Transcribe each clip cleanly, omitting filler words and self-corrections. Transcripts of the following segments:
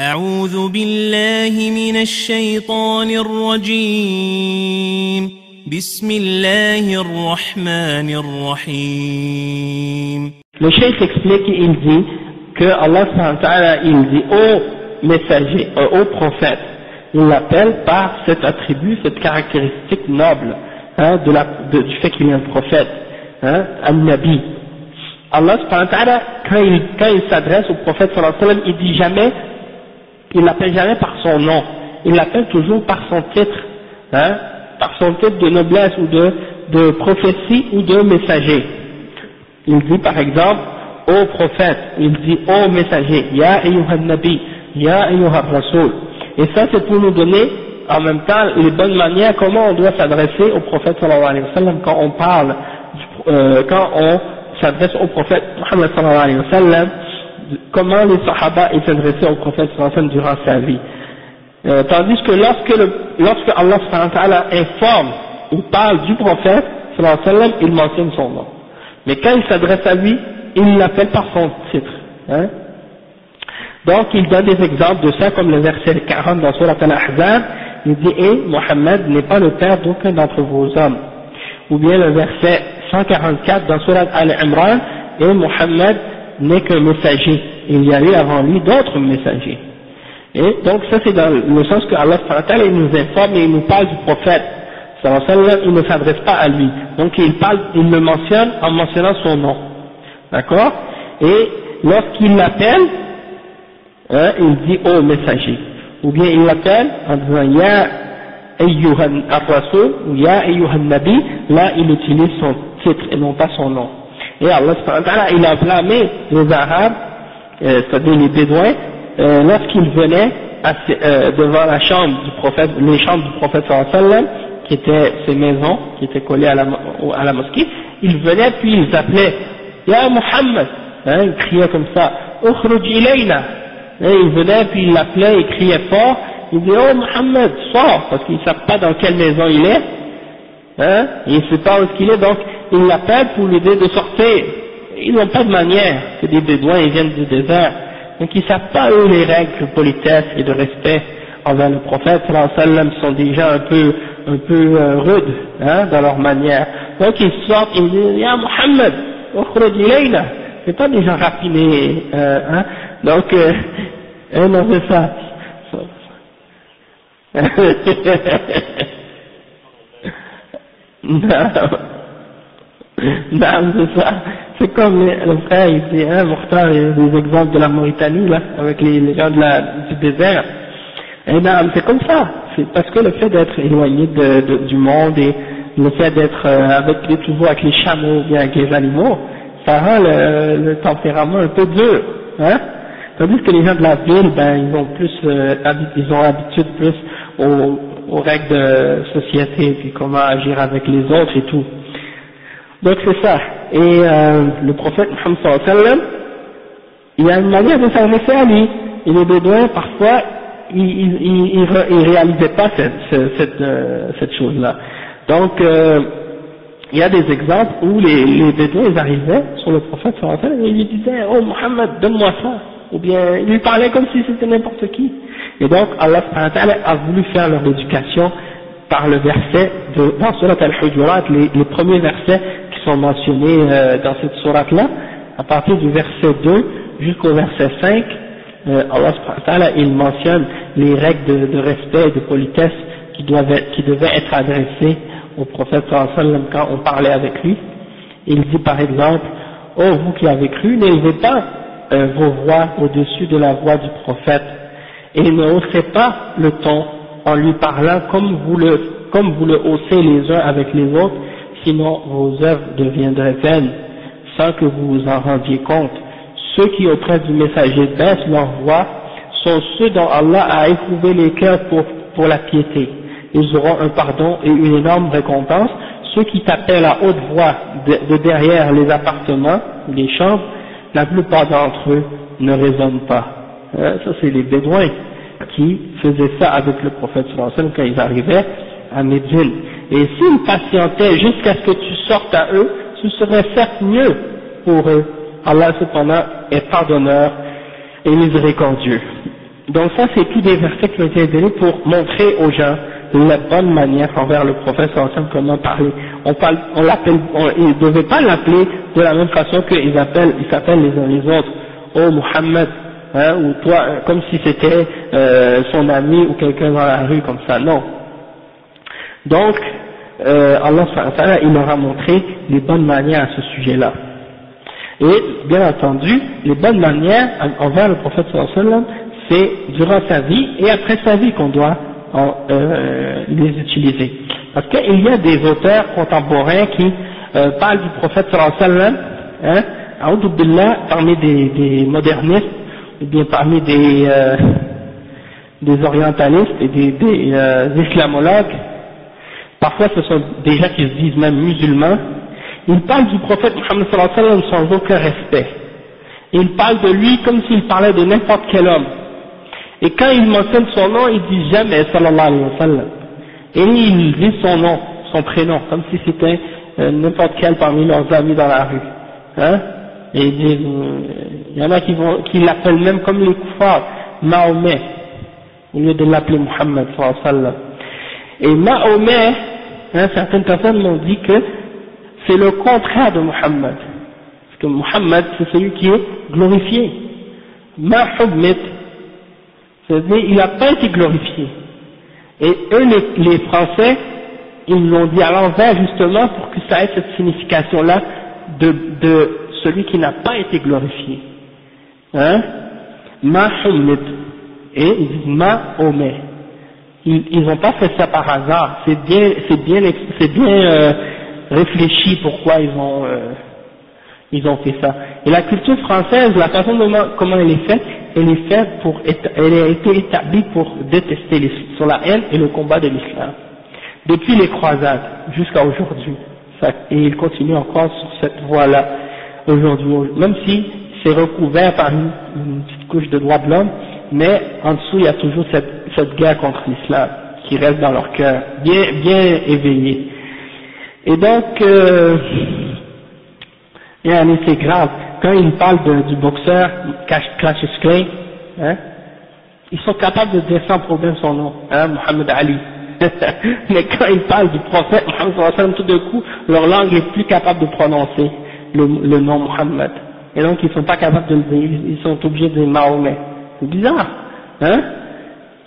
أعوذ بالله من الشيطان الرجيم بسم الله الرحمن الرحيم. Le cheikh explique, il dit que Allah subhanahu wa ta'ala, il dit au messager, au prophète, il l'appelle par cet attribut, cette caractéristique noble, du fait qu'il est un prophète, al-Nabi. Allah subhanahu wa ta'ala, quand il s'adresse au prophète sallallahu alayhi wa sallam, il dit jamais, il l'appelle jamais par son nom, il l'appelle toujours par son titre, par son titre de noblesse ou de prophétie ou de messager. Il dit par exemple au prophète, il dit au messager, Ya ayyuhan nabi, Ya ayyuhan rasoul. Et ça c'est pour nous donner en même temps les bonnes manières comment on doit s'adresser au prophète sallallahu alayhi wa sallam quand on parle, quand on s'adresse au prophète Muhammad sallallahu alayhi wa sallam, comment les sahaba s'adressaient au prophète sallallahu alayhi wa sallam durant sa vie. Tandis que lorsque Allah subhanahu wa ta'ala informe ou parle du prophète sallallahu alayhi wa sallam, il mentionne son nom. Mais quand il s'adresse à lui, il l'appelle par son titre. Donc il donne des exemples de ça, comme le verset 40 dans Surat Al-Ahzab, il dit « Et Mohammed n'est pas le père d'aucun d'entre vos hommes ». Ou bien le verset 144 dans Surat Al-Imran, « Et Mohammed n'est qu'un messager, il y a eu avant lui d'autres messagers ». Et donc ça c'est dans le sens que Allah il nous informe et il nous parle du prophète. Il ne s'adresse pas à lui, donc il le mentionne en mentionnant son nom, d'accord? Et lorsqu'il l'appelle, il dit au messager, ou bien il l'appelle en disant Ya ayyuhan ar-rasul ou Ya ayyuhan nabi, là il utilise son titre et non pas son nom. Et Allah il a blâmé les Arabes, c'est-à-dire les Bédouins, lorsqu'ils venaient devant la chambre du prophète, les chambres du prophète sallallahu alayhi wa sallam, qui étaient ces maisons, qui étaient collées à la mosquée, ils venaient puis ils appelaient Ya Muhammad, ils criaient comme ça, Ukhruj ilayna, ils venaient puis ils l'appelaient, ils criaient fort, ils disaient Oh Muhammad, sors, parce qu'ils ne savent pas dans quelle maison il est, ils ne savent pas où il est, donc ils l'appellent pour lui dire de sortir. Ils n'ont pas de manière, c'est des bédouins, ils viennent du désert, donc ils ne savent pas eux les règles de politesse et de respect envers le prophète sallallahu alayhi wa sallam, sont déjà un peu rudes dans leur manière. Donc ils sortent, ils disent Ya Muhammad, ukhruj ilayna, c'est pas des gens raffinés, donc non c'est ça. Non, c'est ça. C'est comme le frère il dit, Mokhtar, il y a des exemples de la Mauritanie là, avec les gens du désert. Et non, c'est comme ça. C'est parce que le fait d'être éloigné du monde et le fait d'être toujours avec les chameaux ou bien avec les animaux, ça rend le tempérament un peu dur, Tandis que les gens de la ville, ils ont habitude plus aux règles de société, puis comment agir avec les autres et tout. Donc c'est ça. Et le prophète Muhammad sallallahu alayhi wa sallam, il y a une manière de s'adresser à lui. Et les bédouins, parfois, ils réalisaient pas cette chose-là. Donc, il y a des exemples où les bédouins, ils arrivaient sur le prophète sallallahu alayhi wa sallam et ils lui disaient Oh Muhammad, donne-moi ça. Ou bien, ils lui parlaient comme si c'était n'importe qui. Et donc, Allah subhanahu wa ta'ala a voulu faire leur éducation par le verset dans Surat Al-Hujurat, les premiers versets qui sont mentionnés dans cette sourate-là, à partir du verset 2 jusqu'au verset 5, Allah subhanahu wa ta'ala, il mentionne les règles de respect et de politesse qui devaient être adressées au prophète sallallahu alayhi wa sallam quand on parlait avec lui. Il dit par exemple, oh vous qui avez cru, n'élevez pas vos voix au-dessus de la voix du prophète et ne haussez pas le ton en lui parlant comme vous le haussez les uns avec les autres, sinon vos œuvres deviendraient vaines sans que vous vous en rendiez compte. Ceux qui auprès du messager baissent leur voix sont ceux dont Allah a éprouvé les cœurs pour la piété. Ils auront un pardon et une énorme récompense. Ceux qui t'appellent à haute voix de derrière les appartements, les chambres, la plupart d'entre eux ne raisonnent pas. Ça c'est les bédouins qui faisaient ça avec le prophète sallallahu alayhi wa sallam quand ils arrivaient à Médine. Et s'ils patientaient jusqu'à ce que tu sortes à eux, ce serait certes mieux pour eux. Allah cependant est pardonneur et miséricordieux. Donc ça, c'est tous des versets qui ont été donnés pour montrer aux gens la bonne manière envers le prophète sallallahu alayhi wa sallam, comment parler. Ils ne devaient pas l'appeler de la même façon qu'ils s'appellent les uns les autres. Oh Muhammad, hein, ou toi, comme si c'était son ami ou quelqu'un dans la rue comme ça. Non. Donc, Allah subhanahu wa ta'ala, il leur a montré les bonnes manières à ce sujet-là. Et bien entendu, les bonnes manières envers le prophète sallallahu alayhi wa sallam, c'est durant sa vie et après sa vie qu'on doit les utiliser. Parce qu'il y a des auteurs contemporains qui parlent du prophète sallallahu alayhi wa sallam, hein, a'udhu billah, parmi des modernistes, ou bien parmi des orientalistes et des islamologues. Parfois ce sont des gens qui se disent même musulmans. Ils parlent du prophète Muhammad sallallahu alayhi wa sallam sans aucun respect. Ils parlent de lui comme s'ils parlaient de n'importe quel homme. Et quand ils mentionnent son nom, ils disent jamais sallallahu alayhi wa sallam. Et ils disent son nom, son prénom, comme si c'était n'importe quel parmi leurs amis dans la rue. Hein? Et ils disent, il y en a qui l'appellent même comme les kuffars, Mahomet, au lieu de l'appeler Muhammad sallallahu alayhi wa sallam. Et Mahomet, hein, certaines personnes m'ont dit que c'est le contraire de Muhammad. Parce que Muhammad, c'est celui qui est glorifié. Mahomet, c'est-à-dire, il n'a pas été glorifié. Et eux, les Français, ils l'ont dit à l'envers justement pour que ça ait cette signification-là de celui qui n'a pas été glorifié. Hein? Mahomet. Et ils disent Mahomet. Ils n'ont pas fait ça par hasard. C'est bien réfléchi pourquoi ils ont fait ça. Et la culture française, la façon comment elle est faite elle a été établie pour détester sur la haine et le combat de l'islam. Depuis les croisades jusqu'à aujourd'hui. Et il continue encore sur cette voie-là aujourd'hui. Même si c'est recouvert par une petite couche de droits de l'homme, mais en dessous il y a toujours cette guerre contre l'islam qui reste dans leur cœur, bien éveillée. Et donc, c'est grave. Quand ils parlent du boxeur Cassius Clay, hein, ils sont capables de dire sans problème son nom, hein, Muhammad Ali. Mais quand ils parlent du prophète Muhammad sallallahu alayhi wa sallam, tout d'un coup, leur langue est plus capable de prononcer le nom Muhammad. Et donc ils sont pas capables de le dire, ils sont obligés de dire Mahomet. C'est bizarre, hein?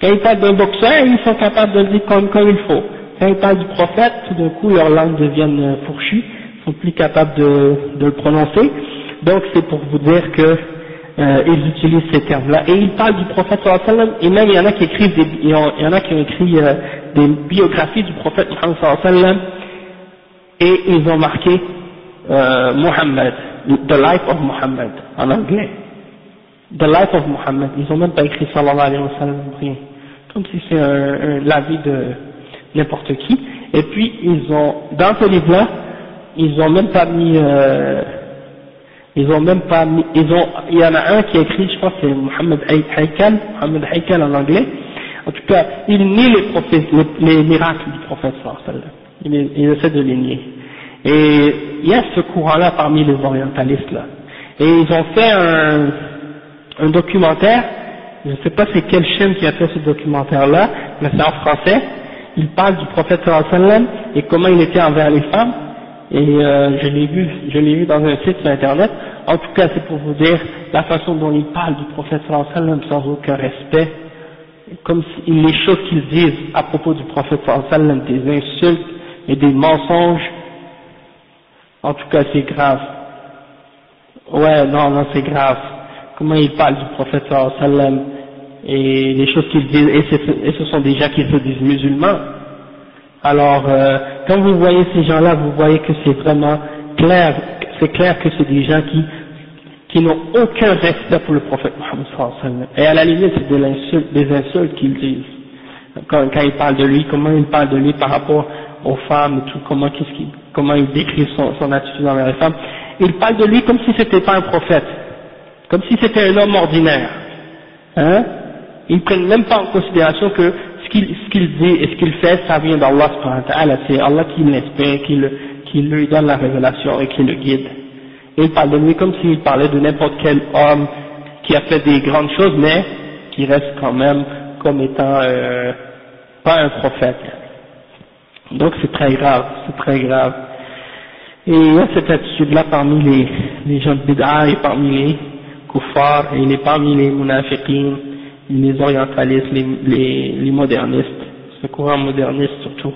Quand ils parlent d'un boxeur, ils sont capables de le dire comme il faut. Quand ils parlent du prophète, tout d'un coup, leur langue devient fourchue, ils sont plus capables de le prononcer. Donc c'est pour vous dire que ils utilisent ces termes-là. Et ils parlent du prophète sallallahu alayhi wa sallam, et même il y en a qui écrivent il y en a qui ont écrit des biographies du prophète Muhammad sallallahu alayhi wa sallam, et ils ont marqué Muhammad, The Life of Muhammad, en anglais. The Life of Muhammad. Ils ont même pas écrit sallallahu alayhi wa sallam, rien. Comme si c'est l'avis de n'importe qui. Et puis dans ce livre-là, il y en a un qui a écrit, je pense que c'est Mohammed Haykal en anglais. En tout cas, il nie les miracles du prophète sallallahu alayhi wa sallam. Il essaie de les nier. Et il y a ce courant-là parmi les orientalistes là. Et ils ont fait un documentaire, je ne sais pas c'est quelle chaîne qui a fait ce documentaire-là, mais c'est en français. Il parle du prophète sallallahu alayhi wa sallam et comment il était envers les femmes. Et je l'ai vu dans un site sur internet. En tout cas, c'est pour vous dire la façon dont il parle du prophète sallallahu alayhi wa sallam sans aucun respect, comme si les choses qu'ils disent à propos du prophète sallallahu alayhi wa sallam, des insultes et des mensonges. En tout cas, c'est grave. Ouais, non, c'est grave. Comment il parle du prophète sallallahu alayhi wa sallam et les choses qu'ils disent, et ce sont des gens qui se disent musulmans. Alors, quand vous voyez ces gens-là, vous voyez que c'est vraiment clair, c'est clair que c'est des gens qui n'ont aucun respect pour le prophète Muhammad sallallahu alayhi wa sallam. Et à la limite, c'est des insultes qu'ils disent. Quand ils parlent de lui, comment ils parlent de lui par rapport aux femmes et tout, comment ils décrivent son attitude envers les femmes. Ils parlent de lui comme si c'était pas un prophète, comme si c'était un homme ordinaire. Hein? Ils prennent même pas en considération que ce qu'il dit et ce qu'il fait, ça vient d'Allah subhanahu wa ta'ala, c'est Allah qui l'inspire, qui lui donne la révélation et qui le guide. Et il parle de lui comme s'il parlait de n'importe quel homme qui a fait des grandes choses, mais qui reste quand même comme étant pas un prophète. Donc c'est très grave, c'est très grave. Et il y a cette attitude-là parmi les gens de bid'a et parmi les kuffars et parmi les munafiqin, les orientalistes, les modernistes, ce courant moderniste surtout.